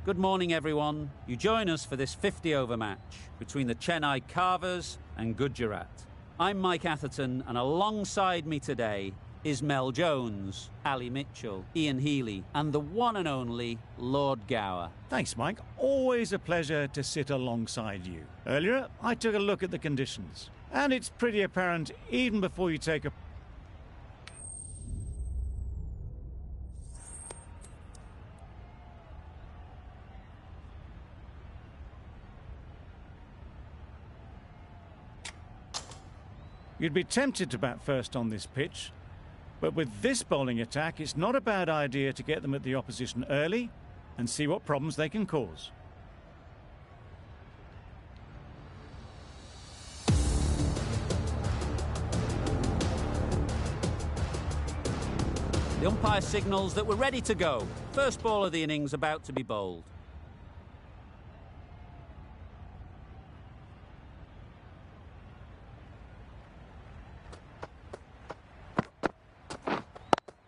Good morning, everyone. You join us for this 50-over match between the Chennai Carvers and Gujarat. I'm Mike Atherton, and alongside me today is Mel Jones, Ali Mitchell, Ian Healy, and the one and only Lord Gower. Thanks, Mike. Always a pleasure to sit alongside you. Earlier, I took a look at the conditions, and it's pretty apparent even before you take a... You'd be tempted to bat first on this pitch, but with this bowling attack, it's not a bad idea to get them at the opposition early and see what problems they can cause. The umpire signals that we're ready to go. First ball of the innings about to be bowled.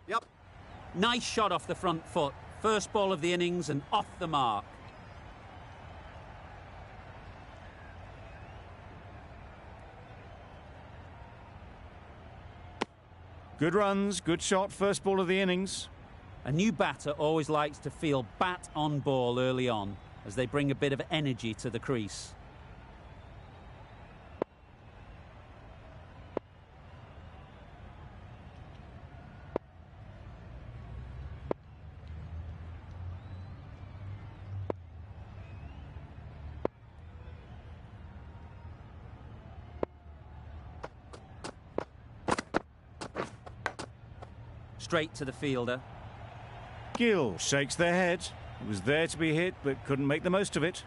Yep. Nice shot off the front foot. First ball of the innings and off the mark. Good runs, good shot, first ball of the innings. A new batter always likes to feel bat on ball early on, as they bring a bit of energy to the crease. Straight to the fielder. Gill shakes their head. It was there to be hit, but couldn't make the most of it.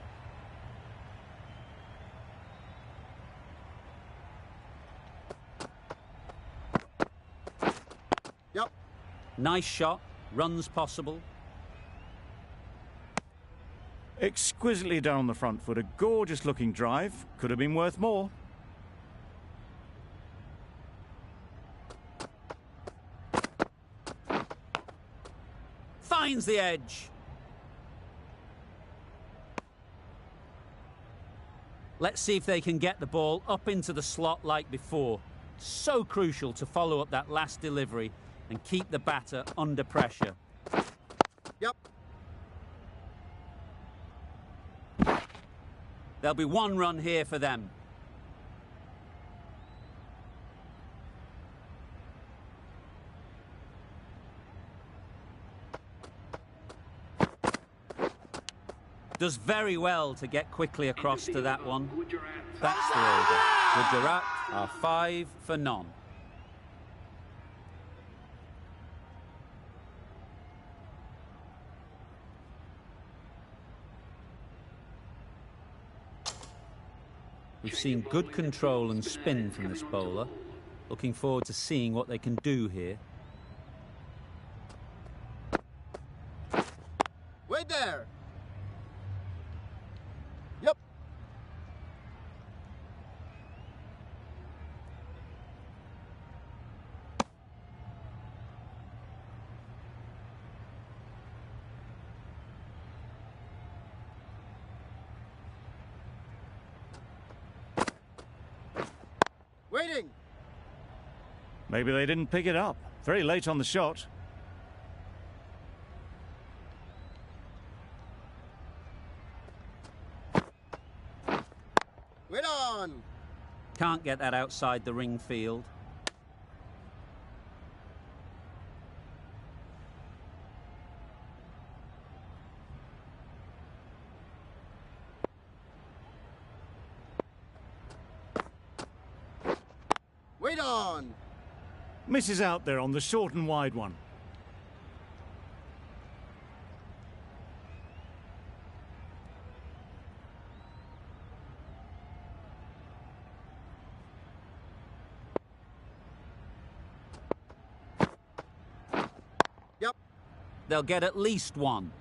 Yep. Nice shot. Runs possible. Exquisitely down the front foot. A gorgeous looking drive. Could have been worth more. Finds the edge. Let's see if they can get the ball up into the slot like before. So crucial to follow up that last delivery and keep the batter under pressure. Yep. There'll be one run here for them. Does very well to get quickly across to that one. That's the over. Gujarat are 5 for none. We've seen good control and spin from this bowler. Looking forward to seeing what they can do here. Wait there. Yep. Waiting. Maybe they didn't pick it up. Very late on the shot. Wait on. Can't get that outside the ring field. Wait on. Misses out there on the short and wide one. Yep. They'll get at least one.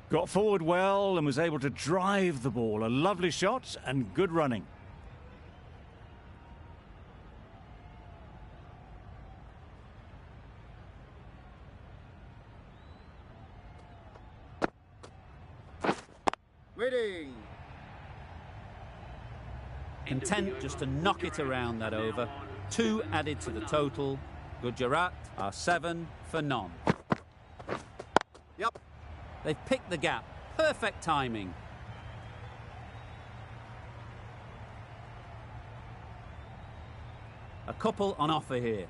Got forward well and was able to drive the ball. A lovely shot and good running. Waiting. Content just to knock it around that over. 2 added to the total. Gujarat are 7 for none. Yep. They've picked the gap. Perfect timing. A couple on offer here.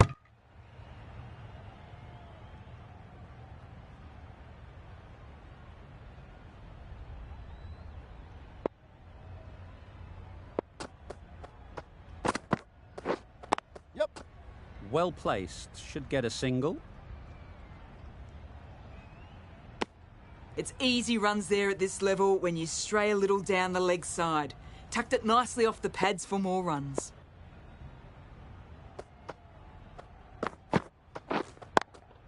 Yep. Well placed. Should get a single. It's easy runs there at this level when you stray a little down the leg side. Tucked it nicely off the pads for more runs.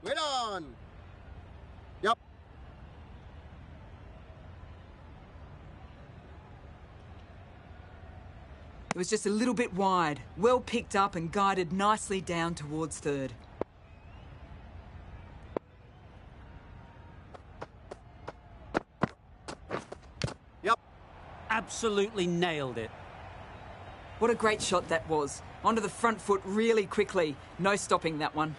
Wait on. Yep. It was just a little bit wide. Well picked up and guided nicely down towards third. Yep. Absolutely nailed it. What a great shot that was. Onto the front foot really quickly. No stopping that one.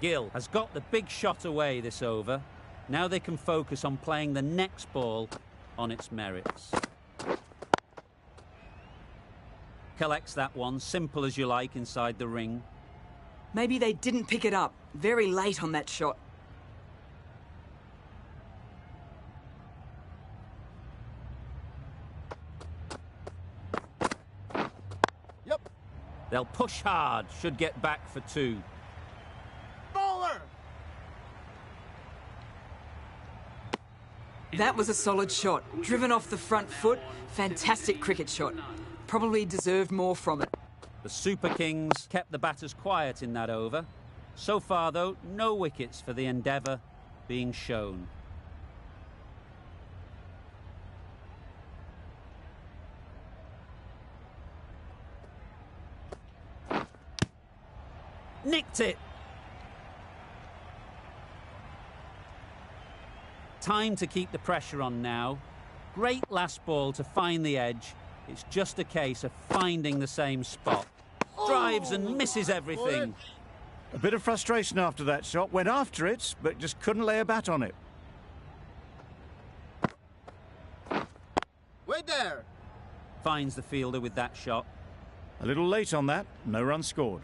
Gill has got the big shot away this over. Now they can focus on playing the next ball on its merits. Collects that one, simple as you like, inside the ring. Maybe they didn't pick it up. Very late on that shot. Yep. They'll push hard, should get back for 2. Bowler. That was a solid shot. Driven off the front foot. Fantastic cricket shot. Probably deserved more from it. The Super Kings kept the batters quiet in that over. So far, though, no wickets for the endeavour being shown. Nicked it! Time to keep the pressure on now. Great last ball to find the edge. It's just a case of finding the same spot. Drives and misses everything. A bit of frustration after that shot. Went after it, but just couldn't lay a bat on it. Wait there. Finds the fielder with that shot. A little late on that. No run scored.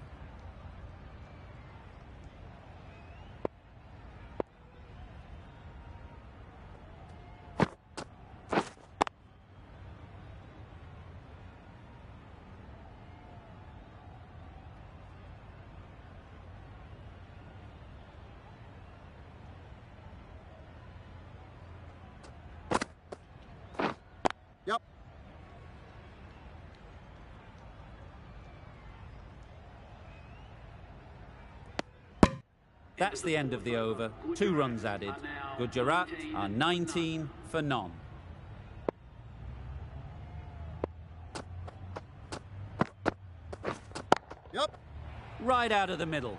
Yep. That's the end of the over. 2 runs added. Gujarat are 19 for none. Yep. Right out of the middle.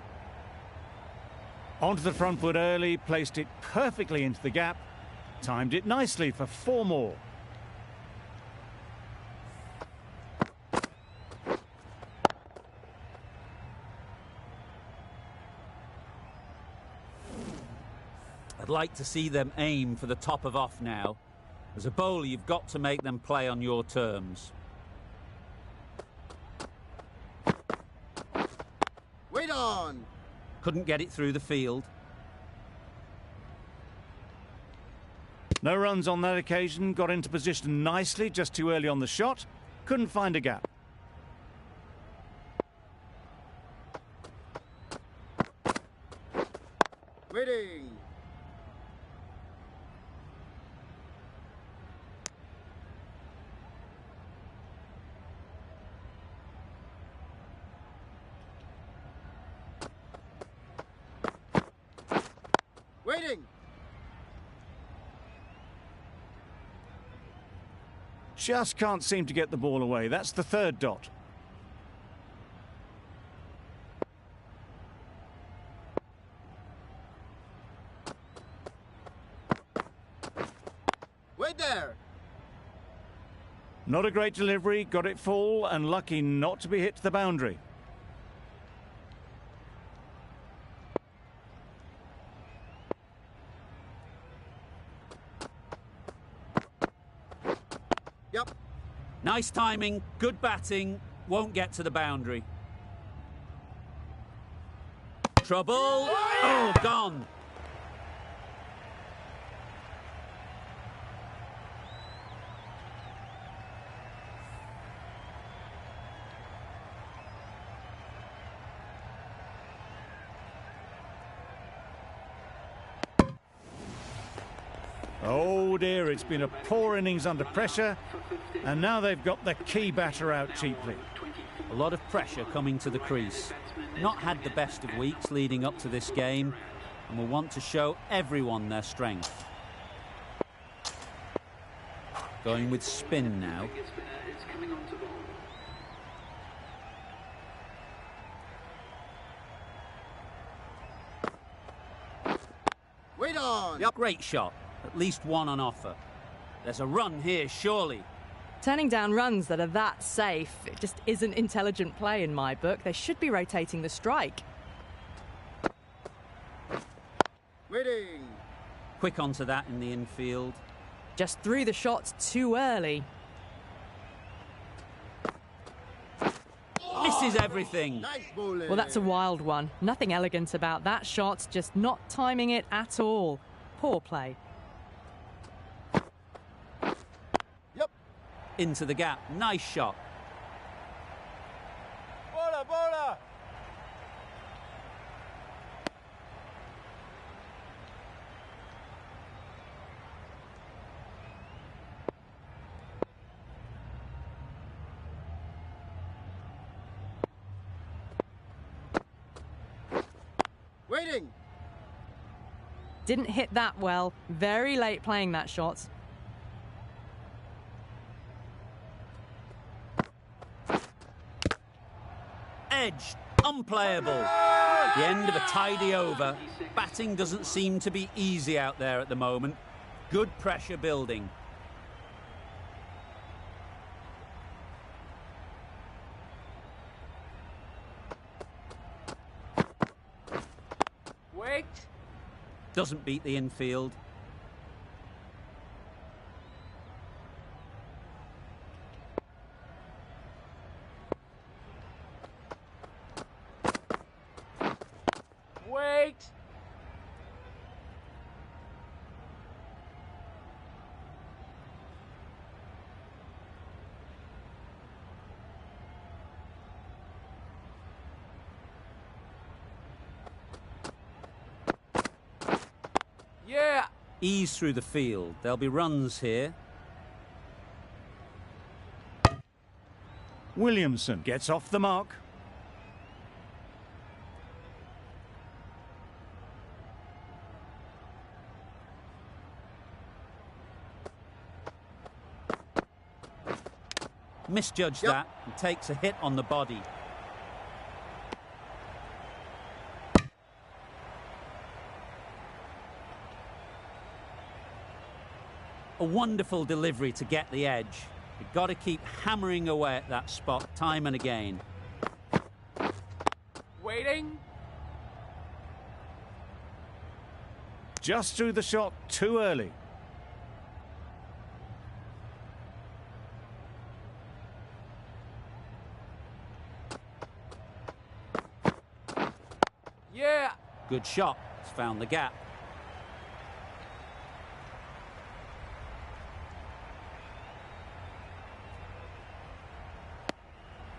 Onto the front foot early, placed it perfectly into the gap. Timed it nicely for 4 more. I'd like to see them aim for the top of off now. As a bowler, you've got to make them play on your terms. Wait on. Couldn't get it through the field. No runs on that occasion. Got into position nicely, just too early on the shot. Couldn't find a gap. Waiting. Waiting. Just can't seem to get the ball away. That's the 3rd dot. Not a great delivery, got it full and lucky not to be hit to the boundary. Yep. Nice timing, good batting, won't get to the boundary. Trouble! Oh, gone! Oh dear, it's been a poor innings under pressure, and now they've got the key batter out cheaply. A lot of pressure coming to the crease. Not had the best of weeks leading up to this game, and will want to show everyone their strength. Going with spin now. Wait on. Yep. Great shot. At least one on offer. There's a run here, surely. Turning down runs that are that safe, it just isn't intelligent play in my book. They should be rotating the strike. Waiting. Quick onto that in the infield. Just threw the shots too early. Misses everything. Nice bowling. Well, that's a wild one. Nothing elegant about that shot, just not timing it at all. Poor play. Yep. Into the gap. Nice shot. Bowler, bowler. Waiting. Didn't hit that well. Very late playing that shot. Edge. Unplayable. The end of a tidy over. Batting doesn't seem to be easy out there at the moment. Good pressure building. Wait. Doesn't beat the infield. Wait. Yeah. Ease through the field. There'll be runs here. Williamson gets off the mark. Misjudged that and takes a hit on the body. A wonderful delivery to get the edge. You've got to keep hammering away at that spot time and again. Waiting. Just threw the shot too early. Yeah. Good shot. It's found the gap.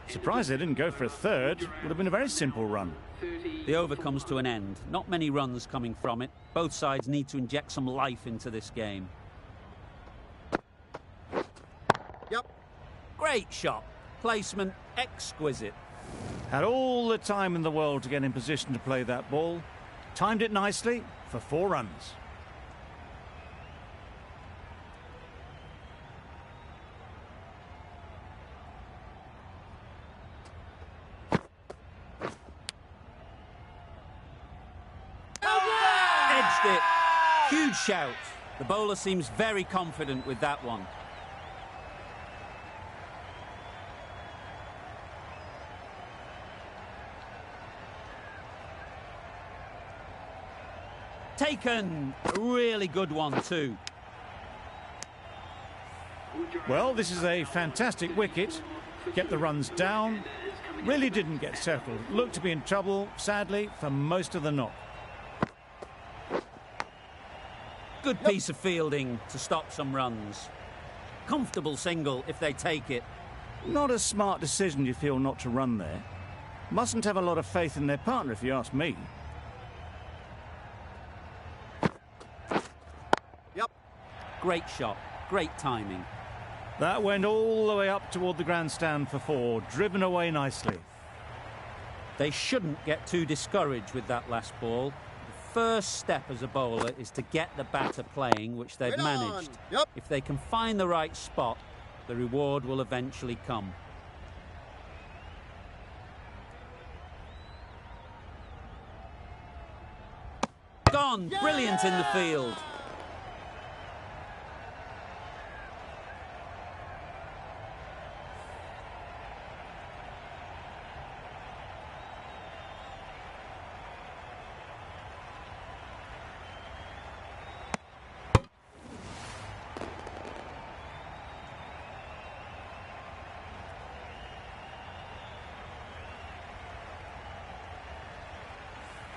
Surprised they didn't go for a third. Would have been a very simple run. The over comes to an end. Not many runs coming from it. Both sides need to inject some life into this game. Yep. Great shot. Placement exquisite. Had all the time in the world to get in position to play that ball. Timed it nicely for 4 runs. Edged it. Huge shout. The bowler seems very confident with that one. Taken! A really good one too. Well, this is a fantastic wicket. Kept the runs down. Really didn't get settled. Looked to be in trouble, sadly, for most of the knock. Good piece of fielding to stop some runs. Comfortable single if they take it. Not a smart decision, you feel, not to run there. Mustn't have a lot of faith in their partner, if you ask me. Yep. Great shot, great timing. That went all the way up toward the grandstand for 4, driven away nicely. They shouldn't get too discouraged with that last ball. The first step as a bowler is to get the batter playing, which they've Right on. managed. Yep. If they can find the right spot, the reward will eventually come. Gone! Brilliant in the field.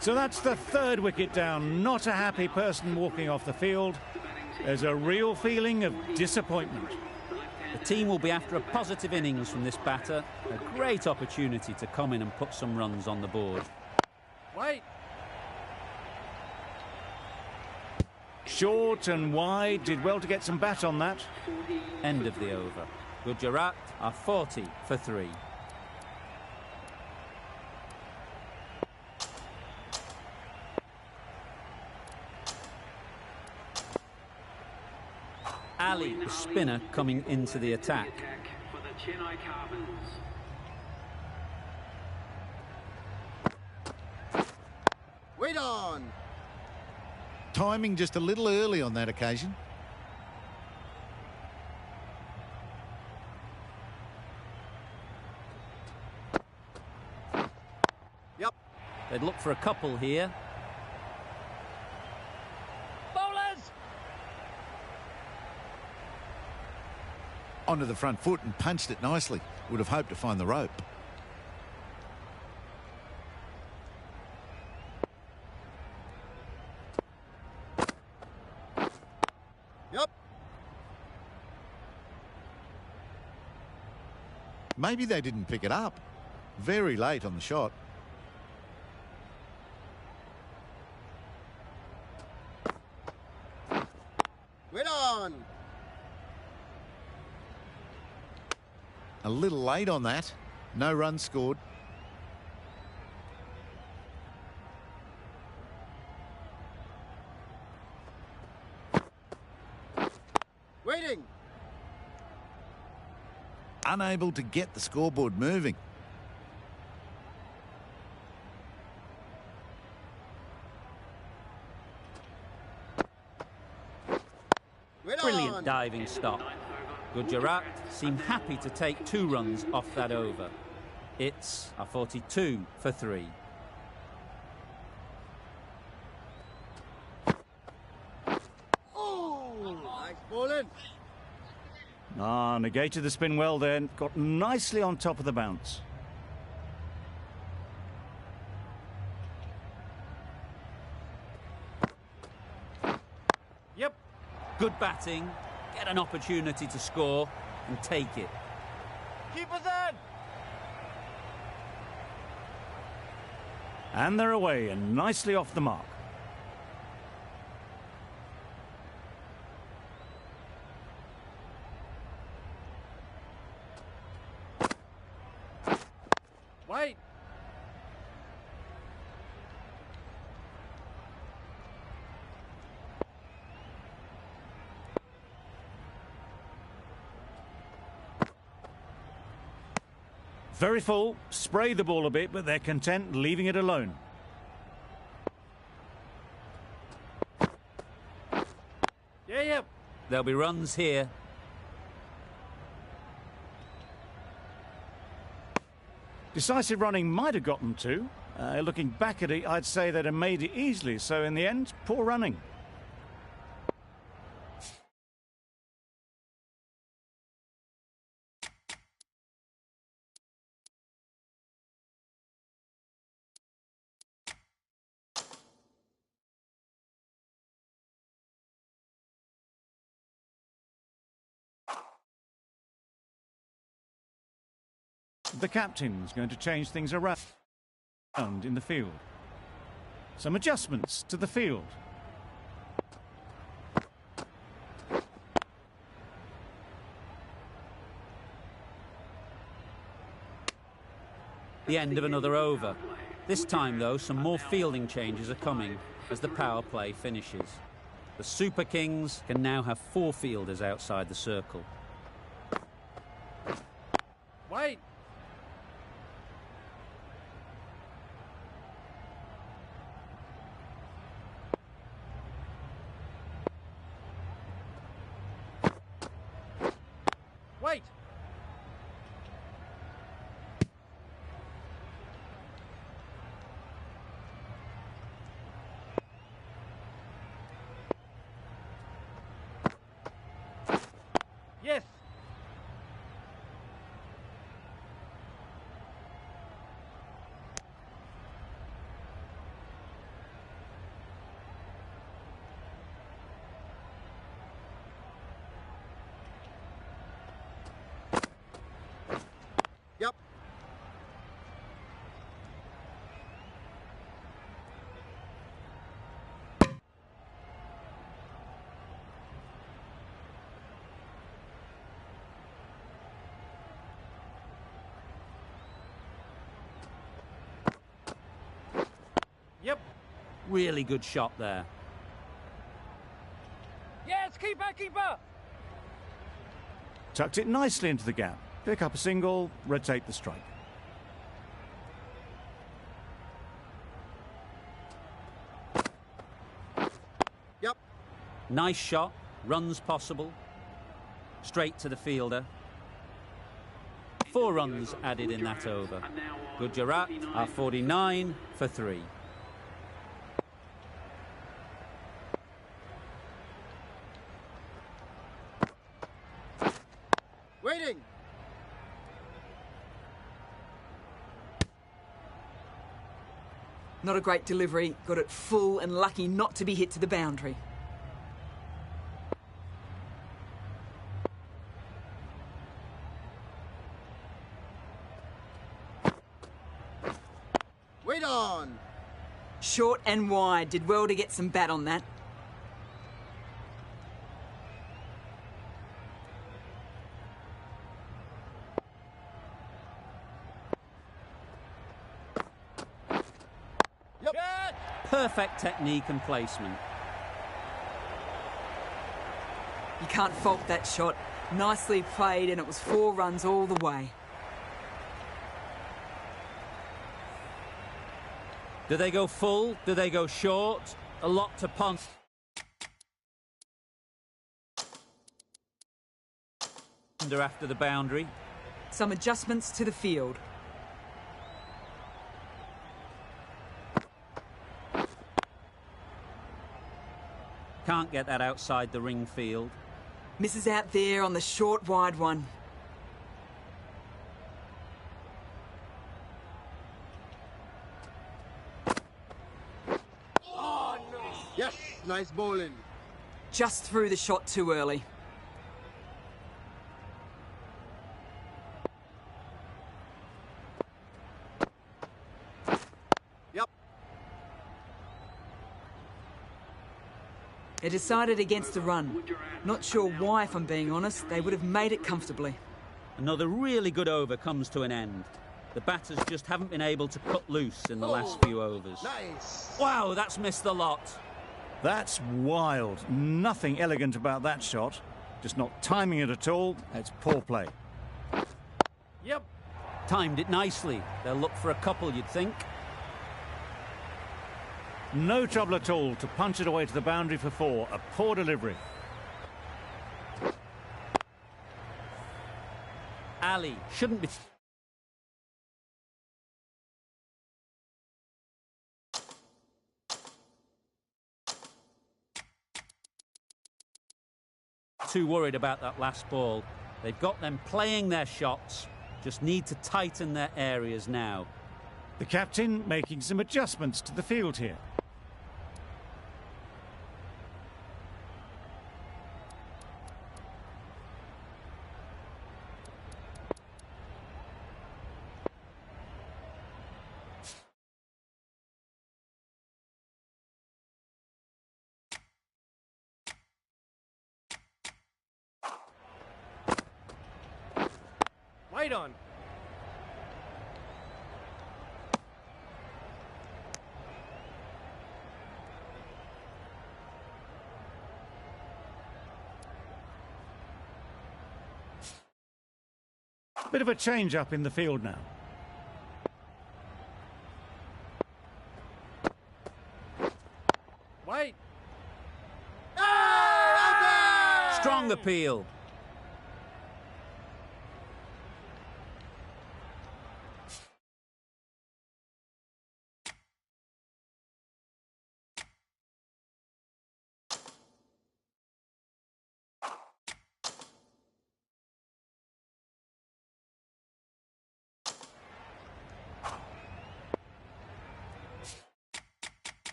So that's the 3rd wicket down. Not a happy person walking off the field. There's a real feeling of disappointment. The team will be after a positive innings from this batter. A great opportunity to come in and put some runs on the board. Wait. Short and wide, did well to get some bat on that. End of the over. Gujarat are 40 for 3. Ali, the spinner, coming into the attack. Wait on. Timing just a little early on that occasion. Yep. They'd look for a couple here. Bowlers! Onto the front foot and punched it nicely. Would have hoped to find the rope. Yep. Maybe they didn't pick it up. Very late on the shot. Wait on. A little late on that. No runs scored. Waiting. Unable to get the scoreboard moving. Wait Brilliant on. diving stop. Gujarat seem happy to take 2 runs off that over. It's a 42 for 3. Oh, nice bowling. Negated the spin well then. Got nicely on top of the bounce. Yep. Good batting, get an opportunity to score and take it. Keep us in. And they're away and nicely off the mark. Wait. Very full, spray the ball a bit, but they're content leaving it alone. Yeah. There'll be runs here. Decisive running might have got them 2, Looking back at it, I'd say they'd have made it easily, so in the end, poor running. The captain's going to change things around in the field. Some adjustments to the field. The end of another over. This time, though, some more fielding changes are coming as the power play finishes. The Super Kings can now have 4 fielders outside the circle. Wait. Wait. Yes. Yep. Yep. Really good shot there. Yes, keeper, keeper. Tucked it nicely into the gap. Pick up a single, rotate the strike. Yep. Nice shot, runs possible. Straight to the fielder. 4 runs added in that over. Gujarat are 49 for 3. Waiting. Not a great delivery, got it full and lucky not to be hit to the boundary. Wait on. Short and wide, did well to get some bat on that. Yep. Yes. Perfect technique and placement. You can't fault that shot. Nicely played, and it was 4 runs all the way. Do they go full? Do they go short? A lot to ponder after the boundary. Some adjustments to the field. Can't get that outside the ring field. Misses out there on the short, wide one. Yes, nice bowling. Just threw the shot too early. Yep. They decided against the run. Not sure why, if I'm being honest. They would have made it comfortably. Another really good over comes to an end. The batters just haven't been able to cut loose in the last few overs. Nice. Wow, that's missed the lot. That's wild. Nothing elegant about that shot. Just not timing it at all. It's poor play. Yep. Timed it nicely. They'll look for a couple, you'd think. No trouble at all to punch it away to the boundary for 4. A poor delivery. Ali shouldn't be too worried about that last ball. They've got them playing their shots, just need to tighten their areas now. The captain making some adjustments to the field here. Wait on. Bit of a change up in the field now. Wait. Strong appeal.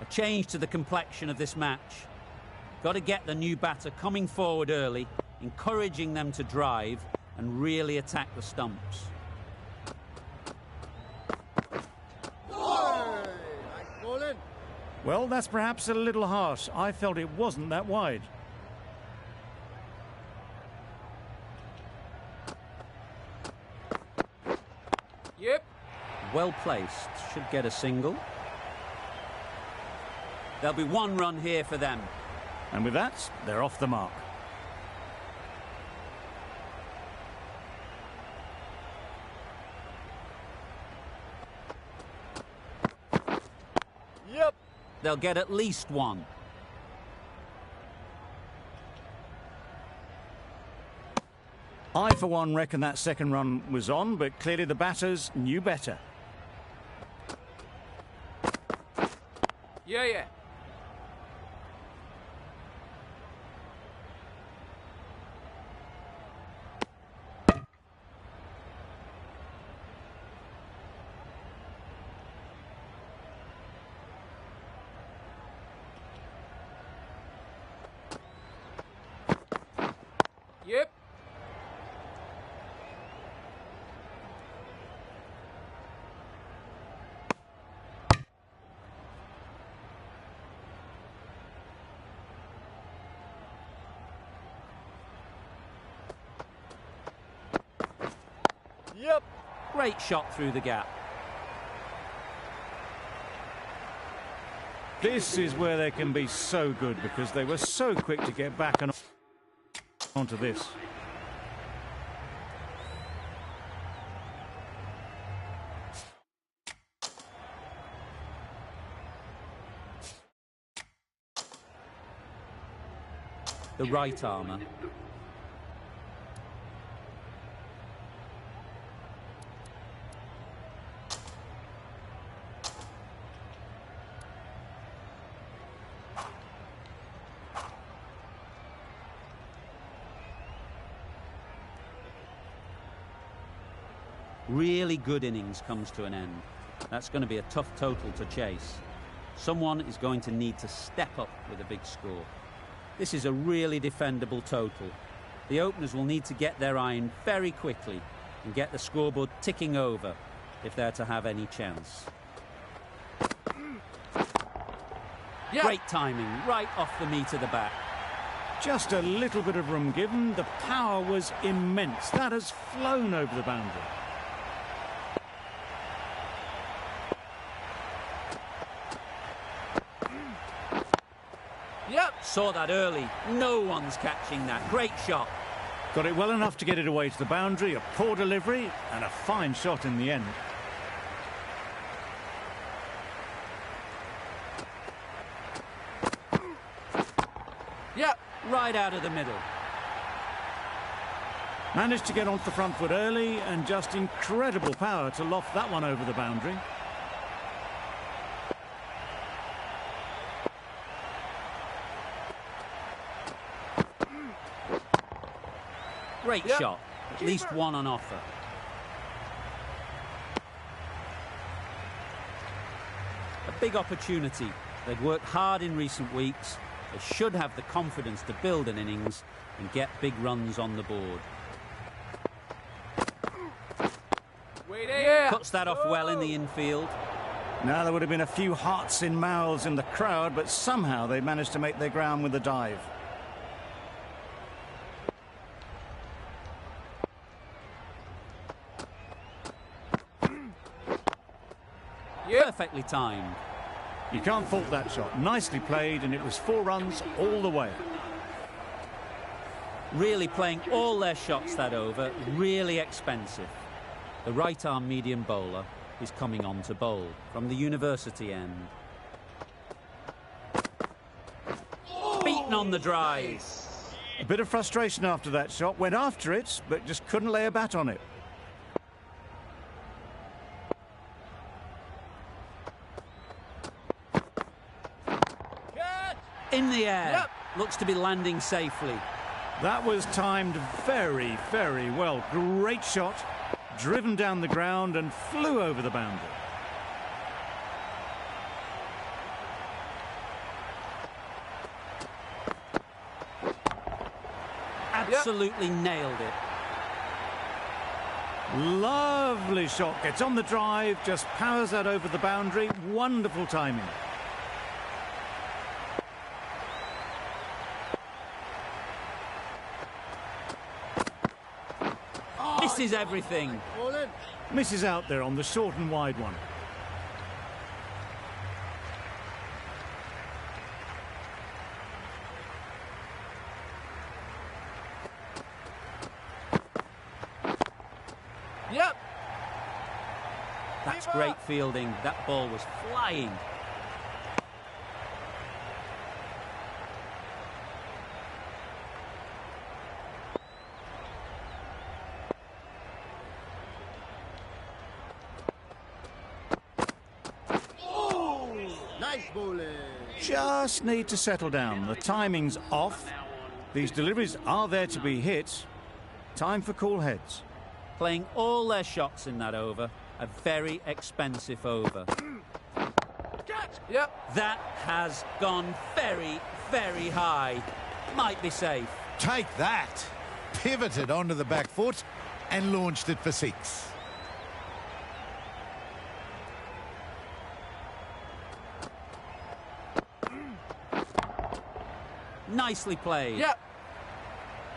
A change to the complexion of this match. Got to get the new batter coming forward early, encouraging them to drive and really attack the stumps. Nice bowling. Well, that's perhaps a little harsh. I felt it wasn't that wide. Yep. Well placed, should get a single. There'll be one run here for them. And with that, they're off the mark. Yep. They'll get at least one. I, for one, reckon that second run was on, but clearly the batters knew better. Yeah. Yep. Yep. Great shot through the gap. This is where they can be so good because they were so quick to get back and onto this. The right armour. really good innings comes to an end. That's going to be a tough total to chase. Someone is going to need to step up with a big score. This is a really defendable total. The openers will need to get their iron very quickly and get the scoreboard ticking over if they're to have any chance. Yeah. Great timing, right off the meat of the bat. Just a little bit of room given. The power was immense. That has flown over the boundary. Yep. Saw that early. No one's catching that. Great shot. Got it well enough to get it away to the boundary. A poor delivery and a fine shot in the end. Yep. Right out of the middle. Managed to get onto the front foot early and just incredible power to loft that one over the boundary. Great Yep. shot. At least one on offer. A big opportunity. They've worked hard in recent weeks. They should have the confidence to build an innings and get big runs on the board. Waiting. Yeah. Cuts that off well in the infield. Now there would have been a few hearts in mouths in the crowd, but somehow they managed to make their ground with a dive. Yep. Perfectly timed. You can't fault that shot. Nicely played, and it was 4 runs all the way. Really playing all their shots that over. Really expensive. The right-arm medium bowler is coming on to bowl from the university end. Beaten on the drive. A bit of frustration after that shot. Went after it, but just couldn't lay a bat on it. In the air. Yep. Looks to be landing safely. That was timed very, very well. Great shot. Driven down the ground and flew over the boundary. Absolutely nailed it. Lovely shot. Gets on the drive, just powers that over the boundary. Wonderful timing. Misses everything. Bowling. Misses out there on the short and wide one. Yep. That's great fielding. That ball was flying. Nice bowling. Just need to settle down. The timing's off. These deliveries are there to be hit. Time for cool heads. Playing all their shots in that over. A very expensive over. Yep. That has gone very, very high. Might be safe. Take that. Pivoted onto the back foot and launched it for 6. Nicely played. Yep.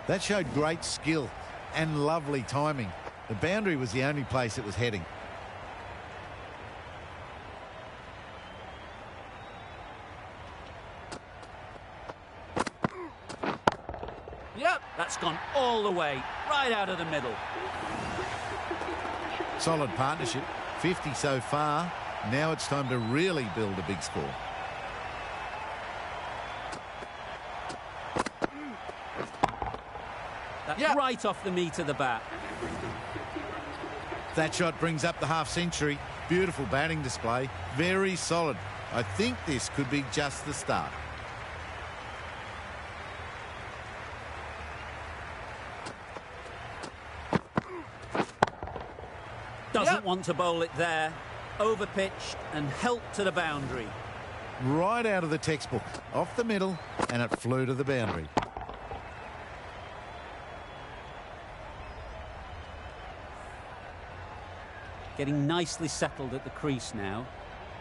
That showed great skill and lovely timing. The boundary was the only place it was heading. Yep. That's gone all the way, right out of the middle. Solid partnership. 50 so far. Now it's time to really build a big score. That's Yeah. right off the meat of the bat. That shot brings up the half-century. Beautiful batting display. Very solid. I think this could be just the start. Didn't want to bowl it there. Overpitched and helped to the boundary. Right out of the textbook, off the middle, and it flew to the boundary. Getting nicely settled at the crease now.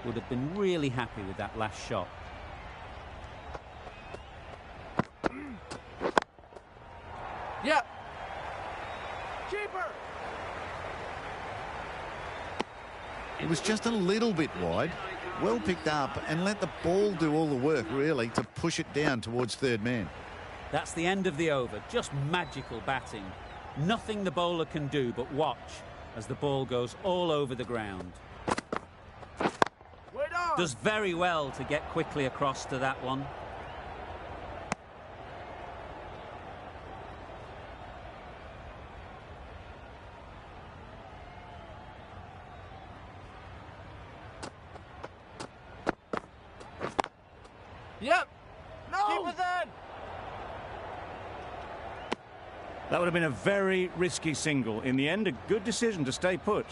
Would have been really happy with that last shot. Yep. Keeper. It was just a little bit wide. Well picked up and let the ball do all the work, really, to push it down towards third man. That's the end of the over. Just magical batting. Nothing the bowler can do but watch as the ball goes all over the ground. Wait on. Does very well to get quickly across to that one. Yep. No. Keep it then. That would have been a very risky single. In the end, a good decision to stay put.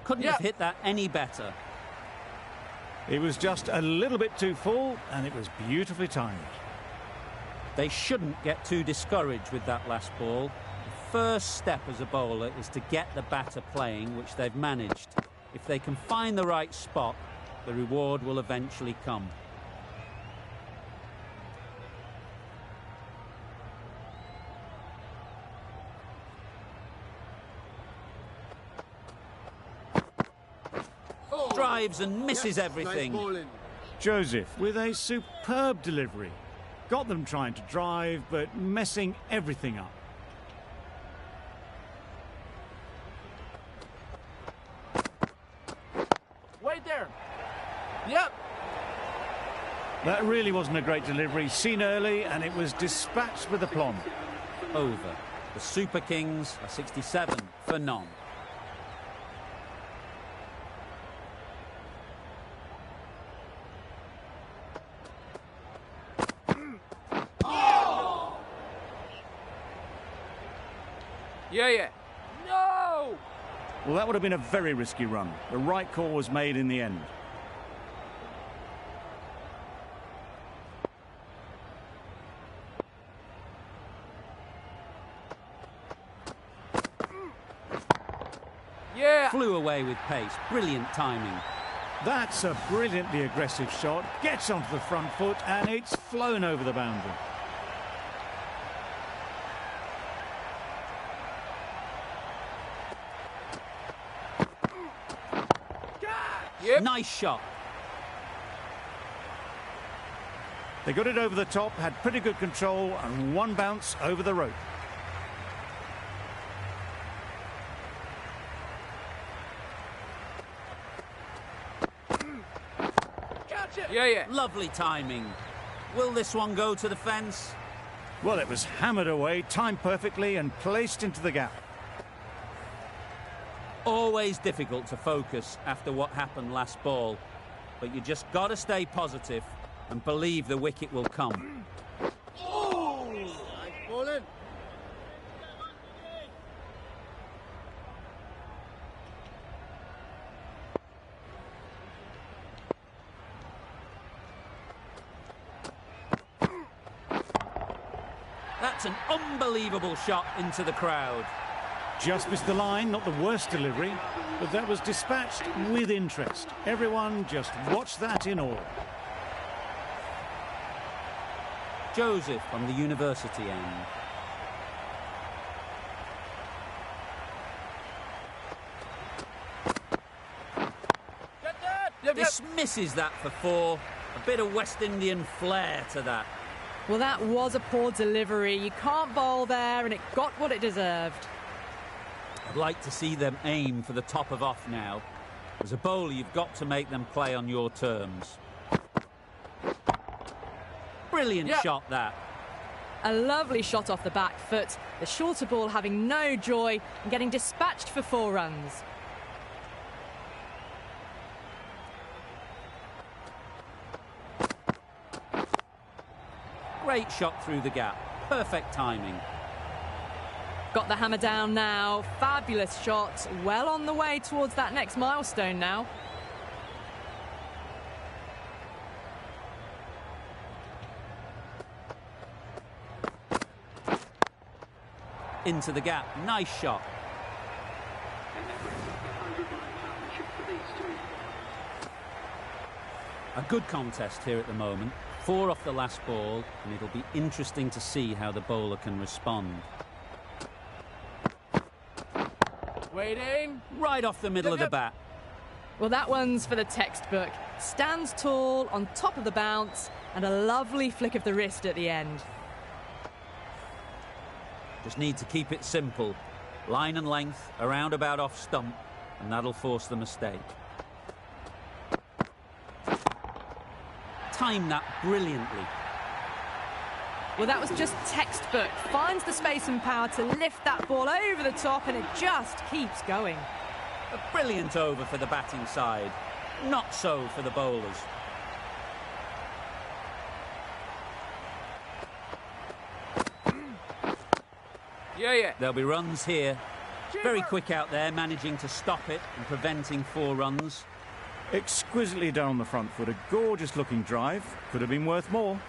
Couldn't have hit that any better. It was just a little bit too full, and it was beautifully timed. They shouldn't get too discouraged with that last ball. The first step as a bowler is to get the batter playing, which they've managed. If they can find the right spot, the reward will eventually come. Drives and misses everything. Nice bowling. Joseph with a superb delivery. Got them trying to drive, but messing everything up. Wait there. Yep. That really wasn't a great delivery. Seen early, and it was dispatched with aplomb. Over. The Super Kings are 67 for none. Yeah. No. Well, that would have been a very risky run. The right call was made in the end. Yeah. Flew away with pace. Brilliant timing. That's a brilliantly aggressive shot. Gets onto the front foot, and it's flown over the boundary. Yep. Nice shot. They got it over the top, had pretty good control, and one bounce over the rope. Catch it. Yeah. Lovely timing. Will this one go to the fence? Well, it was hammered away, timed perfectly, and placed into the gap. Always difficult to focus after what happened last ball, but you just got to stay positive and believe the wicket will come. Oh. Nice bowling. That's an unbelievable shot into the crowd. Just missed the line, not the worst delivery, but that was dispatched with interest. Everyone just watched that in awe. Joseph on the university end. Get that. Yep. This misses that for four. A bit of West Indian flair to that. Well, that was a poor delivery. You can't bowl there, and it got what it deserved. I'd like to see them aim for the top of off now. As a bowler, you've got to make them play on your terms. Brilliant shot, that. A lovely shot off the back foot. The shorter ball having no joy and getting dispatched for 4 runs. Great shot through the gap. Perfect timing. Got the hammer down now. Fabulous shot. Well on the way towards that next milestone now. Into the gap. Nice shot. A good contest here at the moment. 4 off the last ball, and it'll be interesting to see how the bowler can respond. Waiting. Right off the middle of the bat. Well, that one's for the textbook. Stands tall, on top of the bounce, and a lovely flick of the wrist at the end. Just need to keep it simple. Line and length, around about off stump, and that'll force the mistake. Timed that brilliantly. Well, that was just textbook. Finds the space and power to lift that ball over the top, and it just keeps going. A brilliant over for the batting side. Not so for the bowlers. Yeah. There'll be runs here. Very quick out there, managing to stop it and preventing 4 runs. Exquisitely done on the front foot. A gorgeous looking drive. Could have been worth more.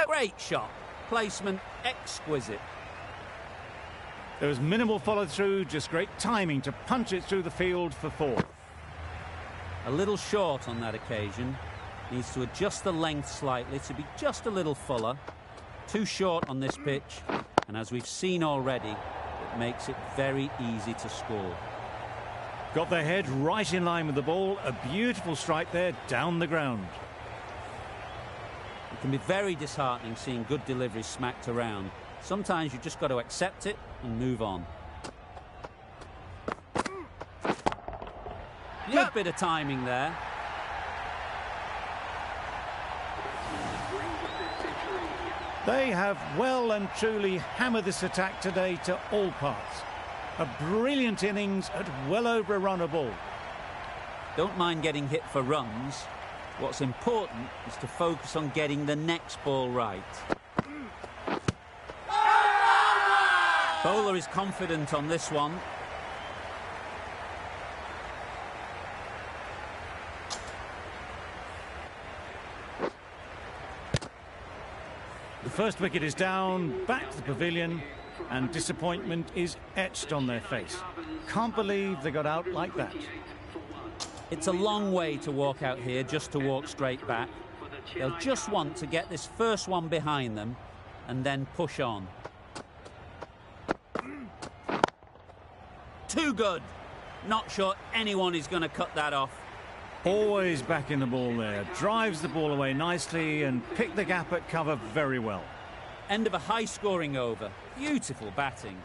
Great shot. Placement exquisite. There was minimal follow through, just great timing to punch it through the field for 4. A little short on that occasion. Needs to adjust the length slightly to be just a little fuller. Too short on this pitch, and as we've seen already, it makes it very easy to score. Got their head right in line with the ball. A beautiful strike there down the ground. It can be very disheartening seeing good deliveries smacked around. Sometimes you've just got to accept it and move on. Good bit of timing there. They have well and truly hammered this attack today to all parts. A brilliant innings at well over a run a ball. Don't mind getting hit for runs. What's important is to focus on getting the next ball right. Bowler is confident on this one. The first wicket is down, back to the pavilion, and disappointment is etched on their face. Can't believe they got out like that. It's a long way to walk out here just to walk straight back. They'll just want to get this first one behind them and then push on. Too good. Not sure anyone is going to cut that off. Always back in the ball there. Drives the ball away nicely and picked the gap at cover very well. End of a high-scoring over. Beautiful batting.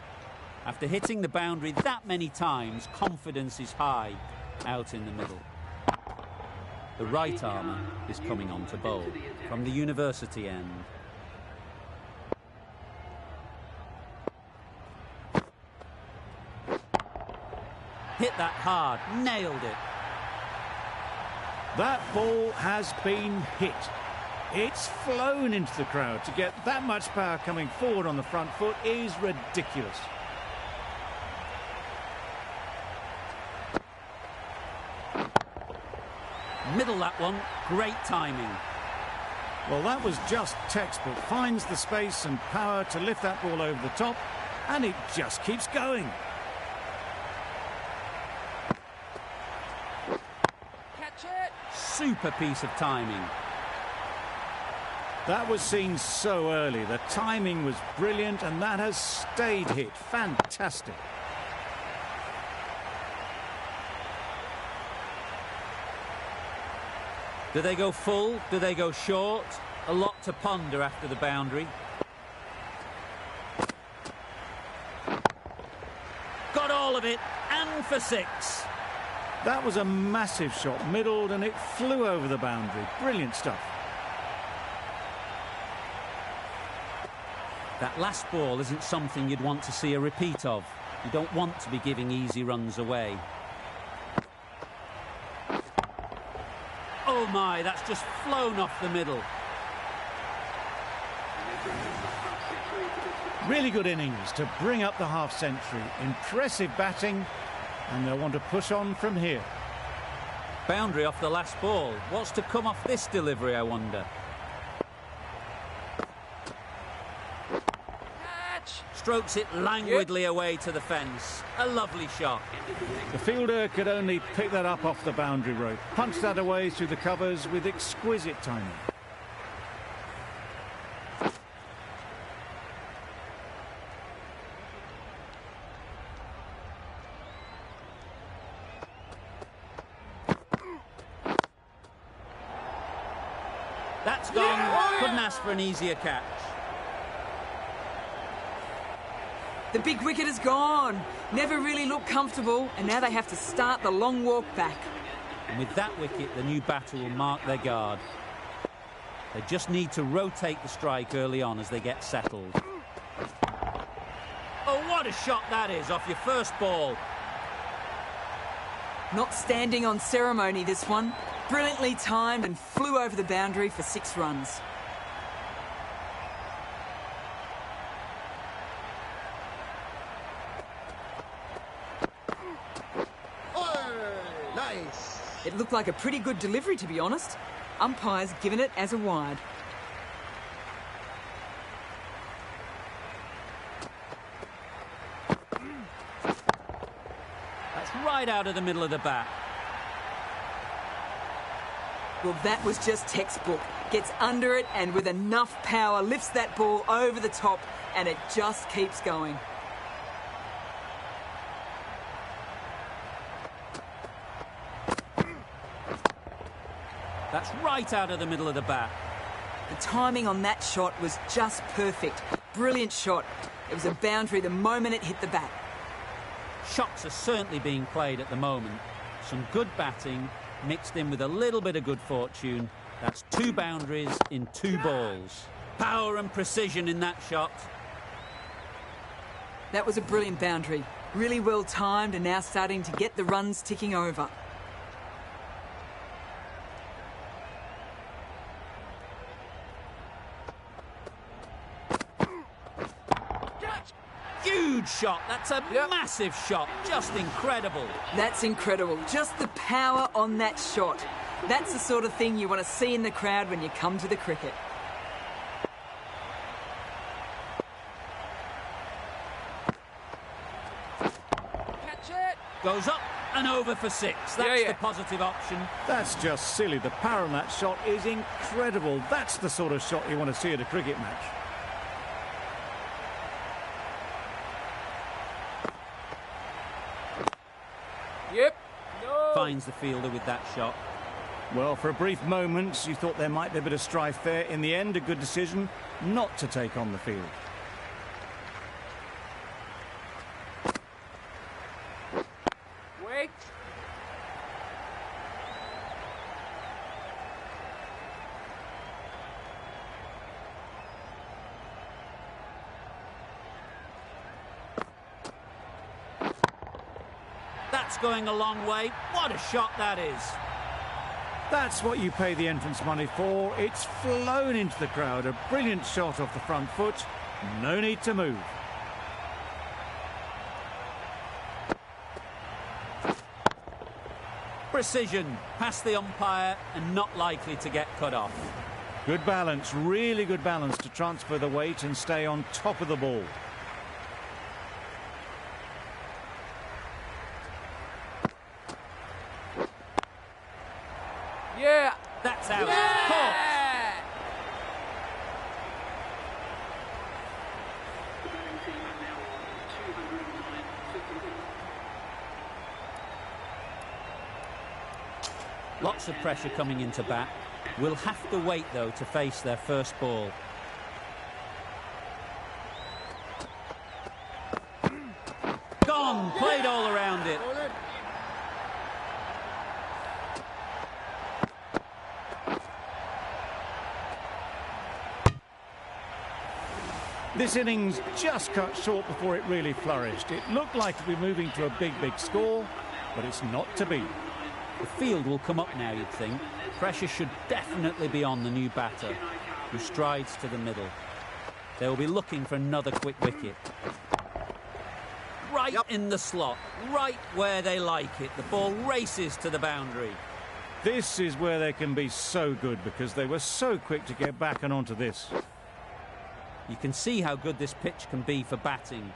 After hitting the boundary that many times, confidence is high out in the middle. The right armour is coming on to bowl from the university end. Hit that hard, nailed it. That ball has been hit. It's flown into the crowd. To get that much power coming forward on the front foot is ridiculous. Middle that one, great timing. Well, that was just textbook. Finds the space and power to lift that ball over the top, and it just keeps going. Catch it. Super piece of timing. That was seen so early. The timing was brilliant, and that has stayed hit. Fantastic. Do they go full? Do they go short? A lot to ponder after the boundary. Got all of it, and for 6. That was a massive shot, middled, and it flew over the boundary. Brilliant stuff. That last ball isn't something you'd want to see a repeat of. You don't want to be giving easy runs away. Oh my, that's just flown off the middle. Really good innings to bring up the half-century. Impressive batting, and they'll want to push on from here. Boundary off the last ball. What's to come off this delivery, I wonder? Catch! Strokes it languidly away to the fence. A lovely shot. The fielder could only pick that up off the boundary rope. Punch that away through the covers with exquisite timing. That's gone. Couldn't ask for an easier catch. The big wicket is gone. Never really looked comfortable, and now they have to start the long walk back. And with that wicket, the new batter will mark their guard. They just need to rotate the strike early on as they get settled. Oh, what a shot that is off your first ball. Not standing on ceremony, this one. Brilliantly timed and flew over the boundary for 6 runs. Nice. It looked like a pretty good delivery, to be honest. Umpire's given it as a wide. That's right out of the middle of the bat. Well, that was just textbook. Gets under it and with enough power lifts that ball over the top, and it just keeps going. That's right out of the middle of the bat. The timing on that shot was just perfect. Brilliant shot. It was a boundary the moment it hit the bat. Shots are certainly being played at the moment. Some good batting mixed in with a little bit of good fortune. That's 2 boundaries in 2 balls. Power and precision in that shot. That was a brilliant boundary. Really well timed and now starting to get the runs ticking over. Huge shot. That's a massive shot. Just incredible. That's incredible. Just the power on that shot. That's the sort of thing you want to see in the crowd when you come to the cricket. Catch it! Goes up and over for 6. That's the positive option. That's just silly. The power on that shot is incredible. That's the sort of shot you want to see at a cricket match. Yep. No. Finds the fielder with that shot. Well, for a brief moment, you thought there might be a bit of strife there. In the end, a good decision not to take on the field. Wait. That's going a long way. What a shot that is. That's what you pay the entrance money for. It's flown into the crowd. A brilliant shot off the front foot. No need to move. Precision. Past the umpire and not likely to get cut off. Good balance, really good balance to transfer the weight and stay on top of the ball. Yeah. That's out. Yeah. Caught. Lots of pressure coming into bat. Will have to wait, though, to face their first ball. Gone! Played all around it. This innings just cut short before it really flourished. It looked like it would be moving to a big score, but it's not to be. The field will come up now, you'd think. Pressure should definitely be on the new batter, who strides to the middle. They will be looking for another quick wicket. Right in the slot, right where they like it. The ball races to the boundary. This is where they can be so good because they were so quick to get back and onto this. You can see how good this pitch can be for batting.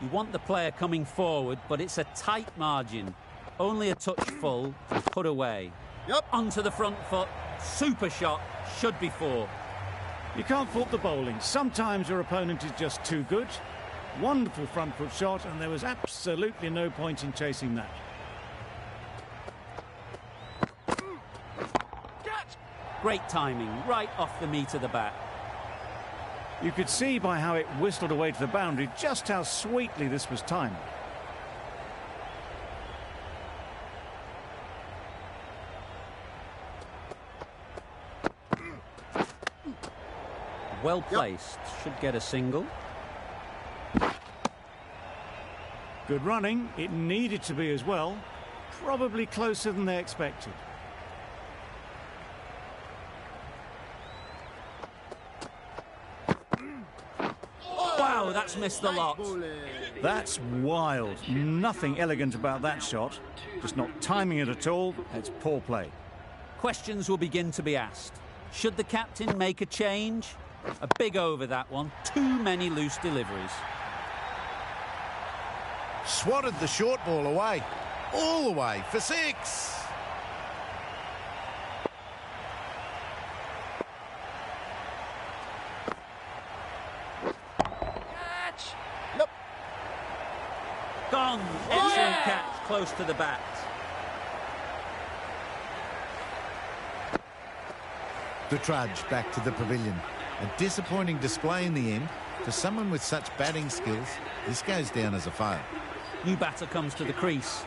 You want the player coming forward, but it's a tight margin. Only a touch full and put away. Onto the front foot. Super shot. Should be 4. You can't fault the bowling. Sometimes your opponent is just too good. Wonderful front foot shot, and there was absolutely no point in chasing that. Great timing, right off the meat of the bat. You could see by how it whistled away to the boundary just how sweetly this was timed. Well placed, should get a single. Good running, it needed to be as well. Probably closer than they expected. Wow, that's missed the lot. That's wild. Nothing elegant about that shot. Just not timing it at all. It's poor play. Questions will begin to be asked. Should the captain make a change? A big over that one. Too many loose deliveries. Swatted the short ball away. All the way for 6. Catch! Gone. Excellent catch, close to the bat. The trudge back to the pavilion. A disappointing display in the end. For someone with such batting skills, this goes down as a fail. New batter comes to the crease.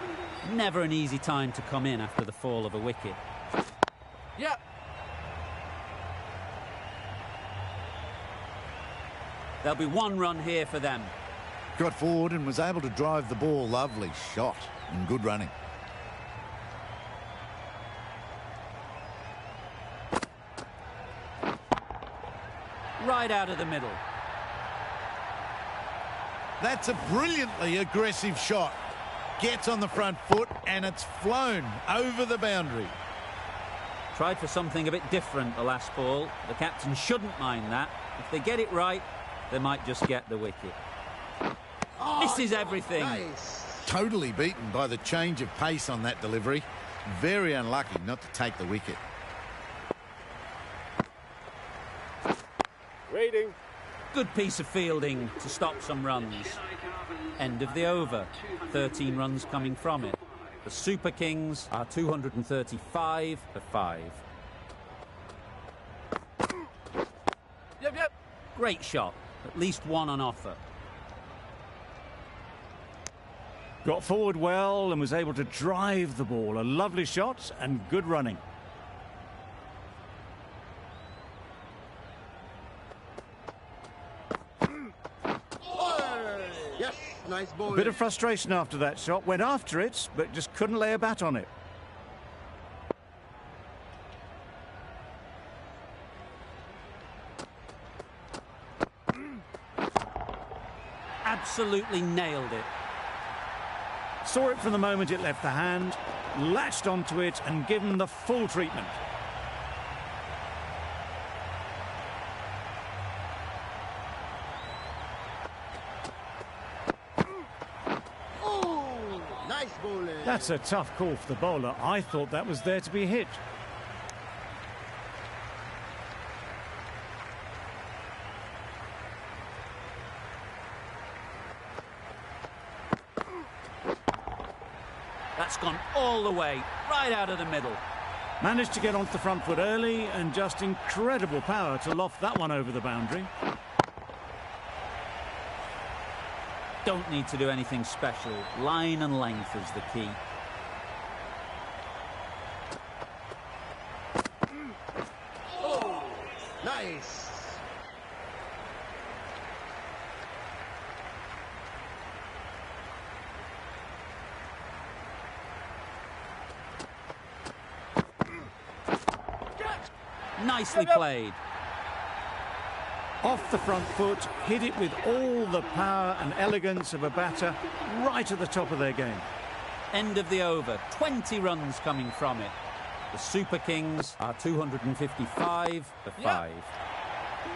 Never an easy time to come in after the fall of a wicket. Yep. There'll be 1 run here for them. Got forward and was able to drive the ball. Lovely shot and good running. Right out of the middle. That's a brilliantly aggressive shot. Gets on the front foot and it's flown over the boundary. Tried for something a bit different the last ball. The captain shouldn't mind that. If they get it right, they might just get the wicket. This is everything. Totally beaten by the change of pace on that delivery. Very unlucky not to take the wicket. Waiting. Good piece of fielding to stop some runs. End of the over. 13 runs coming from it. The Super Kings are 235 for 5. Yep. Great shot. At least 1 on offer. Got forward well and was able to drive the ball. A lovely shot and good running. Nice ball. A bit of frustration after that shot. Went after it, but just couldn't lay a bat on it. Absolutely nailed it. Saw it from the moment it left the hand, latched onto it and given the full treatment. Nice bowling. That's a tough call for the bowler. I thought that was there to be hit. That's gone all the way, right out of the middle. Managed to get onto the front foot early and just incredible power to loft that one over the boundary. Don't need to do anything special. Line and length is the key. Nice. Nicely played. Off the front foot, hit it with all the power and elegance of a batter, right at the top of their game. End of the over. 20 runs coming from it. The Super Kings are 255 for 5.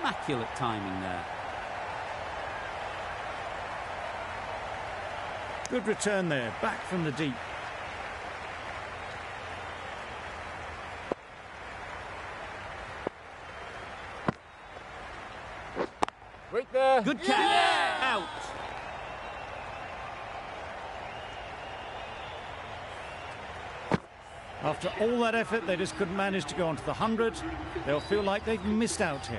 Immaculate timing there. Good return there, back from the deep. Right there. Good catch. Out. After all that effort, they just couldn't manage to go onto the 100. They'll feel like they've missed out here.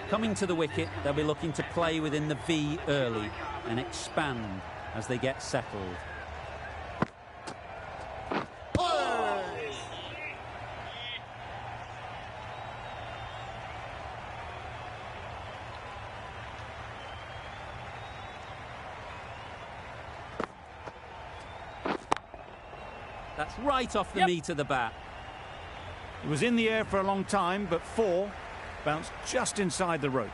Coming to the wicket, they'll be looking to play within the V early and expand as they get settled. That's right off the meat of the bat. It was in the air for a long time, but 4 bounced just inside the rope.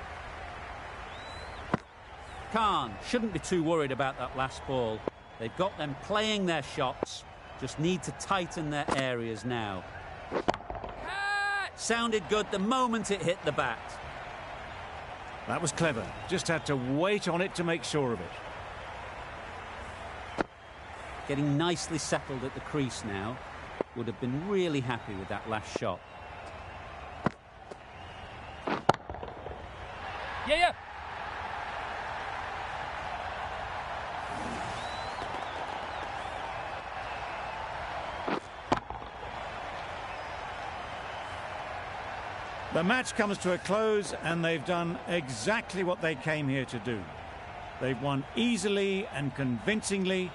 Khan shouldn't be too worried about that last ball. They've got them playing their shots, just need to tighten their areas now. Sounded good the moment it hit the bat. That was clever. Just had to wait on it to make sure of it. Getting nicely settled at the crease now. Would have been really happy with that last shot. Yeah. The match comes to a close and they've done exactly what they came here to do. They've won easily and convincingly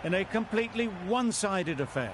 in a completely one-sided affair.